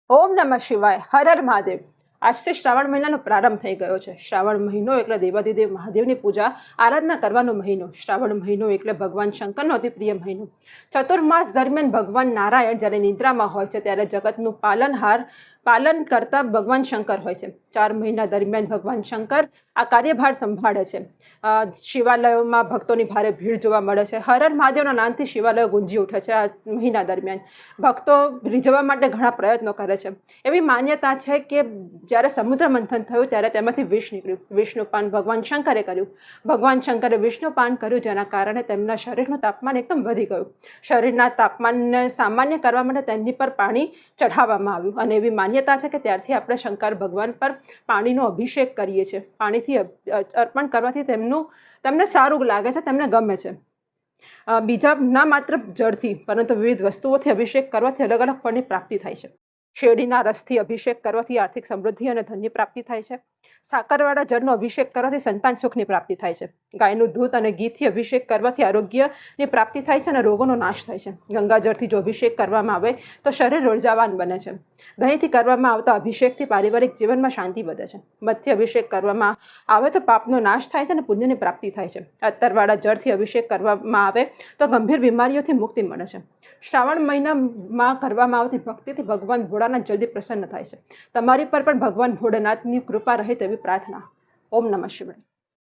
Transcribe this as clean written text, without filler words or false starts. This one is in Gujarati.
ઓમ નમઃ શિવાય. હર હર મહાદેવ. આજથી શ્રાવણ મહિનાનો પ્રારંભ થઈ ગયો છે. શ્રાવણ મહિનો એટલે દેવાધિદેવ મહાદેવની પૂજા આરાધના કરવાનો મહિનો. શ્રાવણ મહિનો એટલે ભગવાન શંકરનો અતિ પ્રિય મહિનો. ચતુર્માસ દરમિયાન ભગવાન નારાયણ જ્યારે નિદ્રામાં હોય છે ત્યારે જગતનું પાલન કરતા ભગવાન શંકર હોય છે. 4 મહિના દરમિયાન ભગવાન શંકર આ કાર્યભાર સંભાળે છે. શિવાલયોમાં ભક્તોની ભારે ભીડ જોવા મળે છે. હર હર મહાદેવના નામથી શિવાલયો ગુંજી ઉઠે છે. આ મહિના દરમિયાન ભક્તો રીઝવવા માટે ઘણા પ્રયત્નો કરે છે. એવી માન્યતા છે કે જ્યારે સમુદ્ર મંથન થયું ત્યારે તેમાંથી વિષ નીકળ્યું. વિષ્ણુપાન ભગવાન શંકરે કર્યું. ભગવાન શંકરે વિષ્ણુપાન કર્યું, જેના કારણે તેમના શરીરનું તાપમાન એકદમ વધી ગયું. શરીરના તાપમાનને સામાન્ય કરવા માટે તેમની પર પાણી ચઢાવવામાં આવ્યું અને એવી માન્યતા છે કે ત્યારથી આપણે શંકર ભગવાન પર પાણીનો અભિષેક કરીએ છીએ. પાણીથી અર્પણ કરવાથી તેમને સારું લાગે છે, તેમને ગમે છે. બીજા ના માત્ર જળથી પરંતુ વિવિધ વસ્તુઓથી અભિષેક કરવાથી અલગ અલગ ફળની પ્રાપ્તિ થાય છે. શેરડીના રસથી અભિષેક કરવાથી આર્થિક સમૃદ્ધિ અને ધનની પ્રાપ્તિ થાય છે. સાકરવાળા જળનો અભિષેક કરવાથી સંતાન સુખની પ્રાપ્તિ થાય છે. ગાયનું દૂધ અને ઘીથી અભિષેક કરવાથી આરોગ્યની પ્રાપ્તિ થાય છે અને રોગોનો નાશ થાય છે. ગંગાજળથી જો અભિષેક કરવામાં આવે તો શરીર ઉર્જાવાન બને છે. દહીંથી કરવામાં આવતા અભિષેકથી પારિવારિક જીવનમાં શાંતિ વધે છે. મધથી અભિષેક કરવામાં આવે તો પાપનો નાશ થાય છે અને પુણ્યની પ્રાપ્તિ થાય છે. અત્તરવાળા જળથી અભિષેક કરવામાં આવે તો ગંભીર બીમારીઓથી મુક્તિ મળે છે. શ્રાવણ મહિનામાં કરવામાં આવતી ભક્તિથી ભગવાન ભોળાનાથ જલ્દી પ્રસન્ન થાય છે. તમારી પર પણ ભગવાન ભોળાનાથની કૃપા રહે તેવી પ્રાર્થના. ઓમ નમઃ શિવાય.